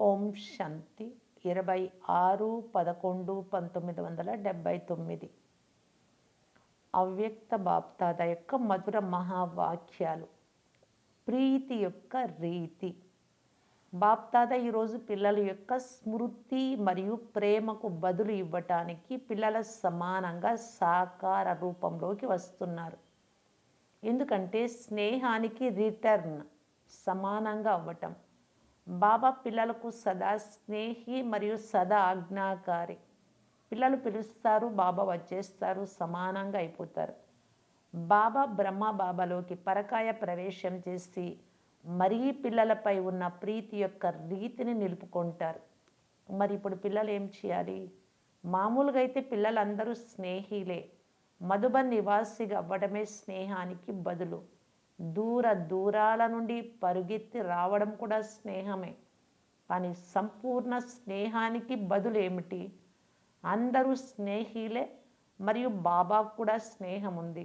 ఓం శాంతి 26/11/1979 అవ్యక్త బాప్దాద యొక్క మధుర మహావాక్యాలు. ప్రీతి యొక్క రీతి. బాప్దాద ఈరోజు పిల్లల యొక్క స్మృతి మరియు ప్రేమకు బదులు ఇవ్వటానికి పిల్లల సమానంగా సాకార రూపంలోకి వస్తున్నారు. ఎందుకంటే స్నేహానికి రిటర్న్ సమానంగా అవ్వటం. బాబా పిల్లలకు సదా స్నేహి మరియు సదా ఆజ్ఞాకారి. పిల్లలు పిలుస్తారు, బాబా వచ్చేస్తారు, సమానంగా అయిపోతారు. బాబా బ్రహ్మ బాబాలోకి పరకాయ ప్రవేశం చేసి మరీ పిల్లలపై ఉన్న ప్రీతి యొక్క రీతిని నిలుపుకుంటారు. మరి ఇప్పుడు పిల్లలు ఏం చేయాలి? మామూలుగా అయితే పిల్లలందరూ స్నేహిలే. మధుబన్ నివాసిగా అవ్వడమే స్నేహానికి బదులు. దూరాల నుండి పరుగెత్తి రావడం కూడా స్నేహమే. కానీ సంపూర్ణ స్నేహానికి బదులు ఏమిటి? అందరూ స్నేహిలే మరియు బాబాకు కూడా స్నేహం ఉంది.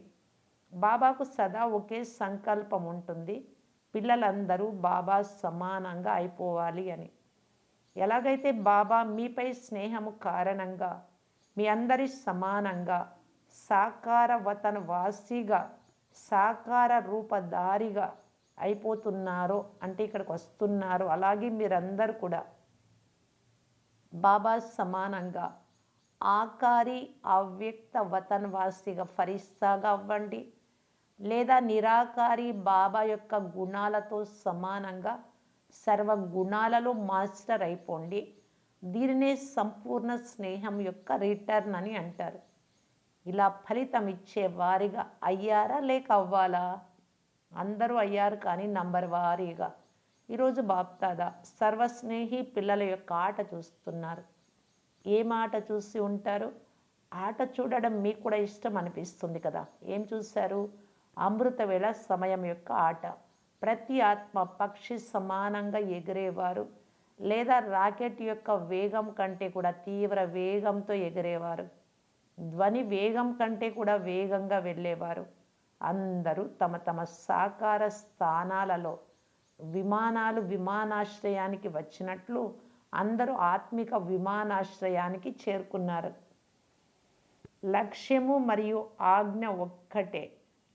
బాబాకు సదా ఒకే సంకల్పం ఉంటుంది, పిల్లలందరూ బాబా సమానంగా అయిపోవాలి అని. ఎలాగైతే బాబా మీపై స్నేహము కారణంగా మీ అందరి సమానంగా సాకార వతన వాసిగా సాకార రూపధారిగా అయిపోతున్నారో, అంటే ఇక్కడికి వస్తున్నారో, అలాగే మీరందరూ కూడా బాబా సమానంగా ఆకారి అవ్యక్త వతన్వాసిగా ఫరిస్తాగా అవ్వండి, లేదా నిరాకారి బాబా యొక్క గుణాలతో సమానంగా సర్వ గుణాలలో మాస్టర్ అయిపోండి. దీనినే సంపూర్ణ స్నేహం యొక్క రిటర్న్ అని అంటారు. ఇలా ఫలితం ఇచ్చే వారిగా అయ్యారా లేక అవ్వాలా? అందరూ అయ్యారు, కానీ నంబర్ వారీగా. ఈరోజు బాప్దాదా సర్వస్నేహి పిల్లల యొక్క ఆట చూస్తున్నారు. ఏం ఆట చూసి ఉంటారు? ఆట చూడడం మీకు కూడా ఇష్టం అనిపిస్తుంది కదా. ఏం చూశారు? అమృత వేళ సమయం యొక్క ఆట. ప్రతి ఆత్మ పక్షి సమానంగా ఎగిరేవారు, లేదా రాకెట్ యొక్క వేగం కంటే కూడా తీవ్ర వేగంతో ఎగిరేవారు, ధ్వని వేగం కంటే కూడా వేగంగా వెళ్ళేవారు. అందరూ తమ తమ సాకార స్థానాలలో విమానాశ్రయానికి వచ్చినట్లు అందరూ ఆత్మిక విమానాశ్రయానికి చేరుకున్నారు. లక్ష్యము మరియు ఆజ్ఞ ఒక్కటే.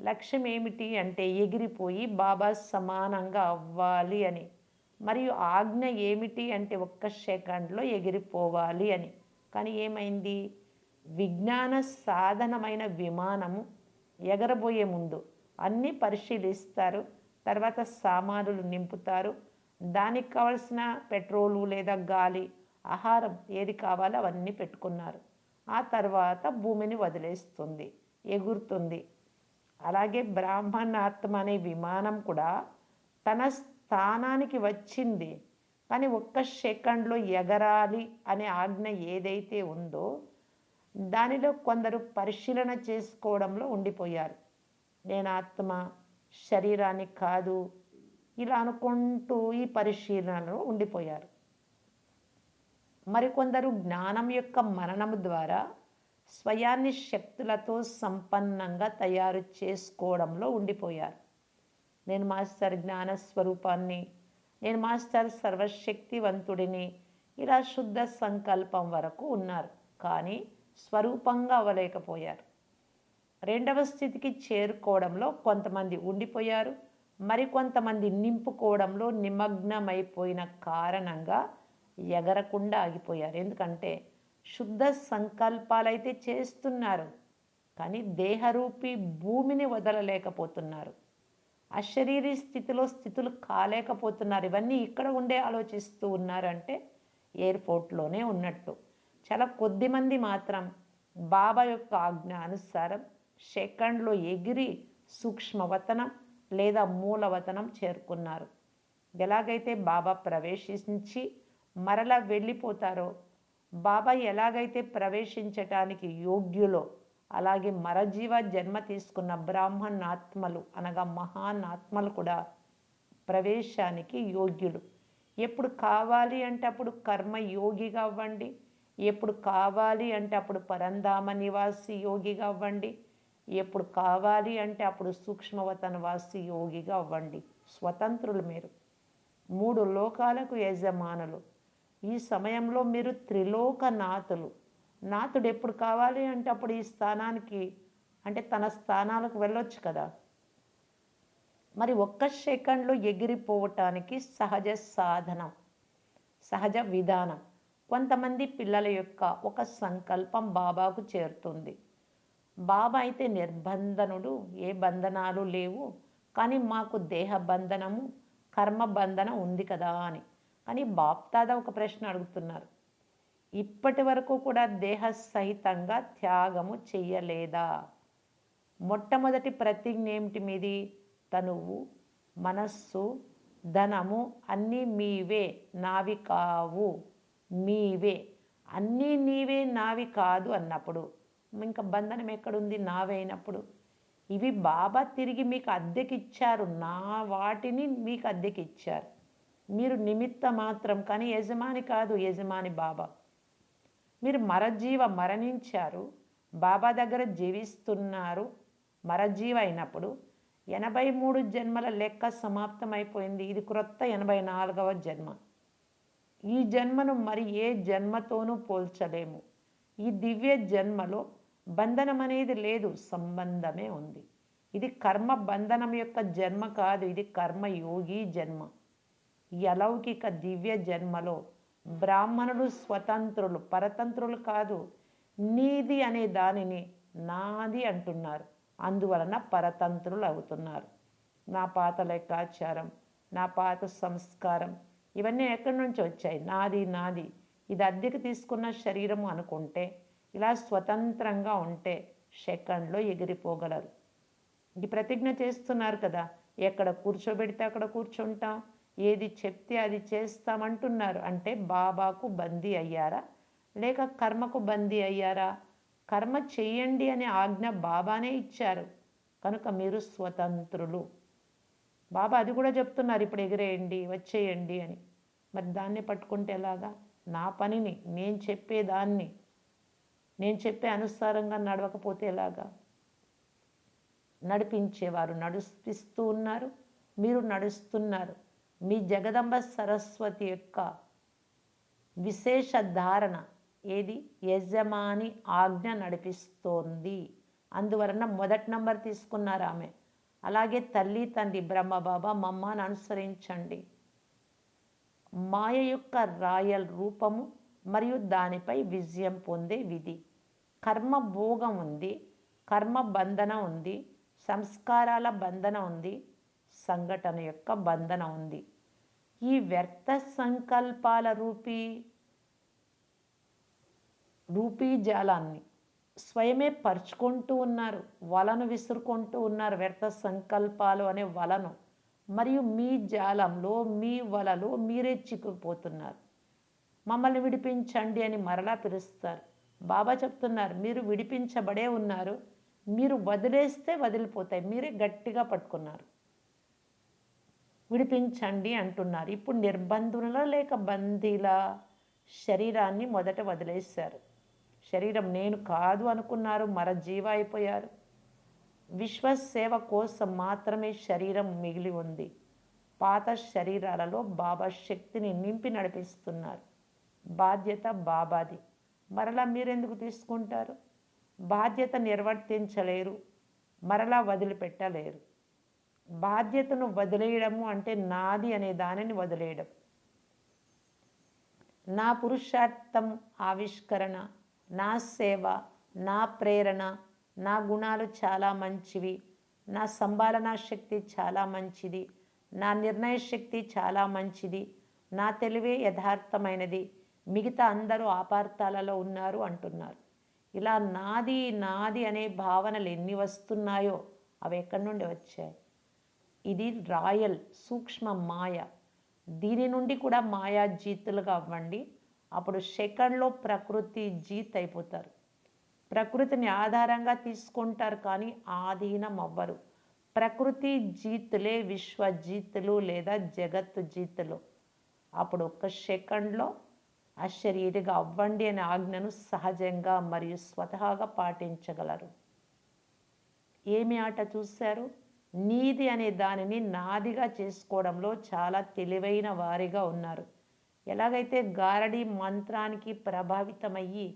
లక్ష్యం ఏమిటి అంటే ఎగిరిపోయి బాబా సమానంగా అవ్వాలి అని. మరియు ఆజ్ఞ ఏమిటి అంటే 1 సెకండ్లో ఎగిరిపోవాలి అని. కానీ ఏమైంది? విజ్ఞాన సాధనమైన విమానము ఎగరబోయే ముందు అన్నీ పరిశీలిస్తారు, తర్వాత సామానులు నింపుతారు, దానికి కావలసిన పెట్రోలు లేదా గాలి, ఆహారం ఏది కావాలో అవన్నీ పెట్టుకున్నారు. ఆ తర్వాత భూమిని వదిలేస్తుంది, ఎగురుతుంది. అలాగే బ్రాహ్మణాత్మ అనే విమానం కూడా తన స్థానానికి వచ్చింది, కానీ 1 సెకండ్లో ఎగరాలి అనే ఆజ్ఞ ఏదైతే ఉందో దానిలో కొందరు పరిశీలన చేసుకోవడంలో ఉండిపోయారు. నేను ఆత్మ, శరీరాన్ని కాదు, ఇలా అనుకుంటూ ఈ పరిశీలనలో ఉండిపోయారు. మరికొందరు జ్ఞానం యొక్క మరణం ద్వారా స్వయాన్ని శక్తులతో సంపన్నంగా తయారు చేసుకోవడంలో ఉండిపోయారు. నేను మాస్టర్ జ్ఞాన స్వరూపాన్ని, నేను మాస్టర్ సర్వశక్తివంతుడిని, ఇలా శుద్ధ సంకల్పం వరకు ఉన్నారు, కానీ స్వరూపంగా అవ్వలేకపోయారు. రెండవ స్థితికి చేరుకోవడంలో కొంతమంది ఉండిపోయారు, మరికొంతమంది నింపుకోవడంలో నిమగ్నమైపోయిన కారణంగా ఎగరకుండా ఆగిపోయారు. ఎందుకంటే శుద్ధ సంకల్పాలైతే చేస్తున్నారు, కానీ దేహరూపీ భూమిని వదలలేకపోతున్నారు. అశరీరీ స్థితులు కాలేకపోతున్నారు. ఇవన్నీ ఇక్కడ ఉండే ఆలోచిస్తూ ఉన్నారంటే ఎయిర్పోర్ట్లోనే ఉన్నట్టు. చాలా కొద్దిమంది మాత్రం బాబా యొక్క ఆజ్ఞ అనుసారం సెకండ్లో ఎగిరి సూక్ష్మవతనం లేదా మూలవతనం చేరుకున్నారు. ఎలాగైతే బాబా ప్రవేశించి మరలా వెళ్ళిపోతారో, బాబా ఎలాగైతే ప్రవేశించటానికి యోగ్యులో, అలాగే మరజీవ జన్మ తీసుకున్న బ్రాహ్మణాత్మలు అనగా మహానాత్మలు కూడా ప్రవేశానికి యోగ్యులు. ఎప్పుడు కావాలి అంటే అప్పుడు కర్మయోగిగా అవ్వండి, ఎప్పుడు కావాలి అంటే అప్పుడు పరంధామ నివాసి యోగిగా అవ్వండి, ఎప్పుడు కావాలి అంటే అప్పుడు సూక్ష్మవతన వాసి యోగిగా అవ్వండి. స్వతంత్రులు మీరు. 3 లోకాలకు యజమానులు. ఈ సమయంలో మీరు త్రిలోకనాథులు. నాథుడు ఎప్పుడు కావాలి అంటే అప్పుడు ఈ స్థానానికి, అంటే తన స్థానాలకు వెళ్ళొచ్చు కదా. మరి ఒక్క సెకండ్లో ఎగిరిపోవటానికి సహజ సాధనం, సహజ విధానం. కొంతమంది పిల్లల యొక్క ఒక సంకల్పం బాబాకు చేరుతుంది. బాబా అయితే నిర్బంధనుడు, ఏ బంధనాలు లేవు, కానీ మాకు దేహ బంధనము, కర్మ బంధనం ఉంది కదా అని. కానీ బాప్దాదా ఒక ప్రశ్న అడుగుతున్నారు, ఇప్పటి వరకు కూడా దేహ సహితంగా త్యాగము చెయ్యలేదా? మొట్టమొదటి ప్రతిజ్ఞ ఏమిటి మీది? తనువు, మనస్సు, ధనము అన్నీ మీవే, నావి కావు. మీవే అన్నీ నీవే, నావి కాదు అన్నప్పుడు ఇంకా బంధనం ఎక్కడుంది? నావైనప్పుడు. ఇవి బాబా తిరిగి మీకు అద్దెకిచ్చారు, నా వాటిని మీకు అద్దెకిచ్చారు. మీరు నిమిత్త మాత్రం, కానీ యజమాని కాదు. యజమాని బాబా. మీరు మరణించారు, బాబా దగ్గర జీవిస్తున్నారు. మరజీవ అయినప్పుడు 83 జన్మల లెక్క సమాప్తమైపోయింది. ఇది క్రొత్త 84వ జన్మ. ఈ జన్మను మరి ఏ జన్మతోనూ పోల్చలేము. ఈ దివ్య జన్మలో బంధనం అనేది లేదు, సంబంధమే ఉంది. ఇది కర్మ బంధనం యొక్క జన్మ కాదు, ఇది కర్మయోగి జన్మ. ఈ అలౌకిక దివ్య జన్మలో బ్రాహ్మణులు స్వతంత్రులు, పరతంత్రులు కాదు. నీది అనే దానిని నాది అంటున్నారు, అందువలన పరతంత్రులు అవుతున్నారు. నా పాత లెక్కాచారం, నా పాత సంస్కారం, ఇవన్నీ ఎక్కడి నుంచి వచ్చాయి? నాది నాది. ఇది అద్దెకు తీసుకున్న శరీరము అనుకుంటే, ఇలా స్వతంత్రంగా ఉంటే సెకండ్లో ఎగిరిపోగలరు. ఇది ప్రతిజ్ఞ చేస్తున్నారు కదా, ఎక్కడ కూర్చోబెడితే అక్కడ కూర్చుంటాం, ఏది చెప్తే అది చేస్తామంటున్నారు. అంటే బాబాకు బందీ అయ్యారా, లేక కర్మకు బందీ అయ్యారా? కర్మ చెయ్యండి అనే ఆజ్ఞ బాబానే ఇచ్చారు, కనుక మీరు స్వతంత్రులు. బాబా అది కూడా చెప్తున్నారు, ఇప్పుడు ఎగిరేయండి, వచ్చేయండి అని. మరి దాన్ని పట్టుకుంటే ఎలాగా? నా పనిని, నేను చెప్పేదాన్ని, నేను చెప్పే అనుసారంగా నడవకపోతే ఎలాగా? నడిపించేవారు నడిపిస్తూ ఉన్నారు, మీరు నడుస్తున్నారు. మీ జగదంబ సరస్వతి యొక్క విశేష ధారణ ఏది? యజమాని ఆజ్ఞ నడిపిస్తోంది. అందువలన మొదటి నంబర్ తీసుకున్నారు ఆమె. అలాగే తల్లి తండ్రి బ్రహ్మబాబా మమ్మను అనుసరించండి. మాయ యొక్క రాయల్ రూపము మరియు దానిపై విజయం పొందే విధి. కర్మ భోగం ఉంది, కర్మ బంధన ఉంది, సంస్కారాల బంధన ఉంది, సంఘటన యొక్క బంధన ఉంది. ఈ వ్యర్థ సంకల్పాల రూపీ జాలాన్ని స్వయమే పరుచుకుంటూ ఉన్నారు, వలను విసురుకుంటూ ఉన్నారు. వ్యర్థ సంకల్పాలు అనే వలను, మరియు మీ జాలంలో, మీ వలలో మీరే చిక్కుకుపోతున్నారు. మమ్మల్ని విడిపించండి అని మరలా పిలుస్తారు. బాబా చెప్తున్నారు, మీరు విడిపించబడే ఉన్నారు, మీరు వదిలేస్తే వదిలిపోతాయి, మీరే గట్టిగా పట్టుకున్నారు. విడిపించండి అంటున్నారు. ఇప్పుడు నిర్బంధుల లేక బందీల? శరీరాన్ని మొదట వదిలేశారు. శరీరం నేను కాదు అనుకున్నారు, మరజీవ అయిపోయారు. విశ్వసేవ కోసం మాత్రమే శరీరం మిగిలి ఉంది. పాత శరీరాలలో బాబా శక్తిని నింపి నడిపిస్తున్నారు. బాధ్యత బాబాది, మరలా మీరెందుకు తీసుకుంటారు? బాధ్యత నిర్వర్తించలేరు, మరలా వదిలిపెట్టలేరు. బాధ్యతను వదిలేయడము అంటే నాది అనే దానిని వదిలేయడం. నా పురుషార్థం ఆవిష్కరణ, నా సేవ, నా ప్రేరణ, నా గుణాలు చాలా మంచివి, నా సంభాళనా శక్తి చాలా మంచిది, నా నిర్ణయ శక్తి చాలా మంచిది, నా తెలివే యథార్థమైనది, మిగతా అందరూ ఆపార్థాలలో ఉన్నారు అంటున్నారు. ఇలా నాది నాది అనే భావనలు ఎన్ని వస్తున్నాయో అవి ఎక్కడి నుండి వచ్చాయి? ఇది రాయల్ సూక్ష్మ మాయ. దీని నుండి కూడా మాయా జీతులుగా అవ్వండి. అప్పుడు సెకండ్లో ప్రకృతి జీత్ అయిపోతారు. ప్రకృతిని ఆధారంగా తీసుకుంటారు, కానీ ఆధీనం అవ్వరు. ప్రకృతి జీతులే విశ్వజీతులు లేదా జగత్తు జీతులు. అప్పుడు ఒక్క సెకండ్లో అశరీరిగా అవ్వండి అనే ఆజ్ఞను సహజంగా మరియు స్వతహాగా పాటించగలరు. ఏమి ఆట చూశారు? నీది అనే దానిని నాదిగా చేసుకోవడంలో చాలా తెలివైన వారిగా ఉన్నారు. ఎలాగైతే గారడి మంత్రానికి ప్రభావితమయ్యి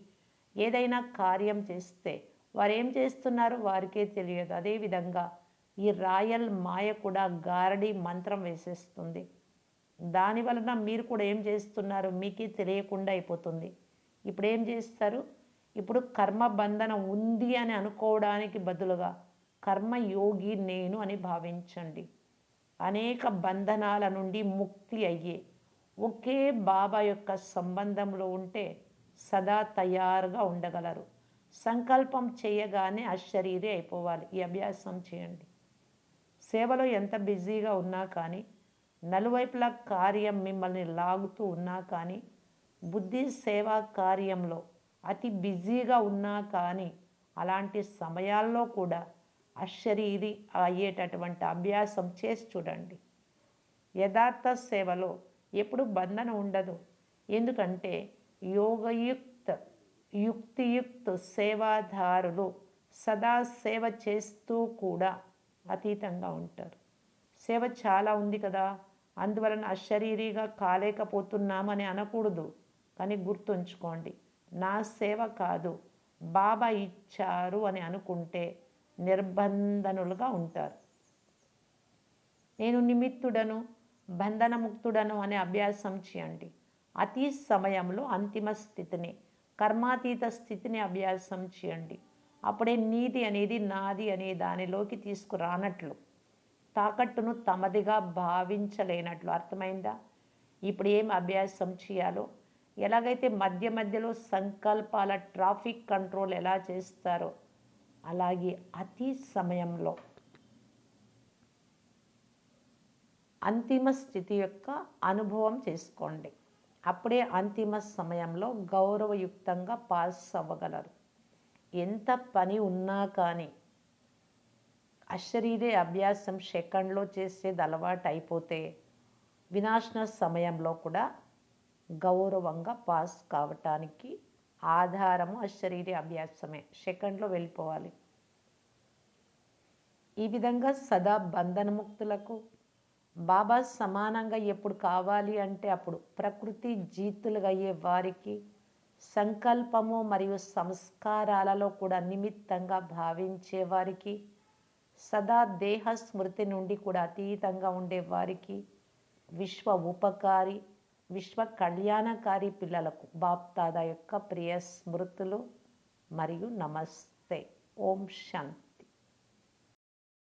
ఏదైనా కార్యం చేస్తే వారు ఏం చేస్తున్నారు వారికే తెలియదు. అదేవిధంగా ఈ రాయల్ మాయ కూడా గారడి మంత్రం వేసేస్తుంది. దాని వలన మీరు కూడా ఏం చేస్తున్నారు మీకే తెలియకుండా అయిపోతుంది. ఇప్పుడు ఏం చేస్తారు? ఇప్పుడు కర్మ బంధన ఉంది అని అనుకోవడానికి బదులుగా కర్మయోగి నేను అని భావించండి. అనేక బంధనాల నుండి ముక్తి అయ్యే ఒకే బాబా యొక్క సంబంధంలో ఉంటే సదా తయారుగా ఉండగలరు. సంకల్పం చేయగానే అశరీరి అయిపోవాలి. ఈ అభ్యాసం చేయండి. సేవలో ఎంత బిజీగా ఉన్నా కానీ, నలువైపులా కార్యం మిమ్మల్ని లాగుతూ ఉన్నా కానీ, బుద్ధి సేవా కార్యంలో అతి బిజీగా ఉన్నా కానీ, అలాంటి సమయాల్లో కూడా అశరీరి అయ్యేటటువంటి అభ్యాసం చేసి చూడండి. యథార్థ సేవలో ఎప్పుడు బంధన ఉండదు. ఎందుకంటే యుక్తియుక్త సేవాదారులు సదా సేవ చేస్తూ కూడా అతీతంగా ఉంటారు. సేవ చాలా ఉంది కదా, అందువలన అశరీరిగా కాలేకపోతున్నామని అనకూడదు. కానీ గుర్తుంచుకోండి, నా సేవ కాదు బాబా ఇచ్చారు అని అనుకుంటే నిర్బంధనులుగా ఉంటారు. నేను నిమిత్తుడను, బంధనముక్తుడను అనే అభ్యాసం చేయండి. అతి సమయంలో అంతిమ స్థితిని, కర్మాతీత స్థితిని అభ్యాసం చేయండి. అప్పుడే నీది అనేది నాది అనే దానిలోకి తీసుకురానట్లు, తాకట్టును తమదిగా భావించలేనట్లు. అర్థమైందా? ఇప్పుడు ఏం అభ్యాసం చేయాలో, ఎలాగైతే మధ్య మధ్యలో సంకల్పాల ట్రాఫిక్ కంట్రోల్ ఎలా చేస్తారో అలాగే అతి సమయంలో అంతిమ స్థితి యొక్క అనుభవం చేసుకోండి. అప్పుడే అంతిమ సమయంలో గౌరవయుక్తంగా పాస్ అవ్వగలరు. ఎంత పని ఉన్నా కానీ అశరీరే అభ్యాసం సెకండ్లో చేసేది అలవాటు అయిపోతే వినాశన సమయంలో కూడా గౌరవంగా పాస్ కావటానికి ఆధారము అశరీరే అభ్యాసమే. సెకండ్లో వెళ్ళిపోవాలి. ఈ విధంగా సదా బంధనముక్తులకు బాబా సమానంగా ఎప్పుడు కావాలి అంటే అప్పుడు ప్రకృతి జీతులుగా అయ్యే వారికి సంకల్పము మరియు సంస్కారాలలో కూడా నిమిత్తంగా భావించే వారికి, సదా దేహ స్మృతి నుండి కూడా అతీతంగా ఉండేవారికి, విశ్వ ఉపకారి విశ్వ కళ్యాణకారి పిల్లలకు బాప్దాదా యొక్క ప్రియ స్మృతులు మరియు నమస్తే. ఓం శాంతి.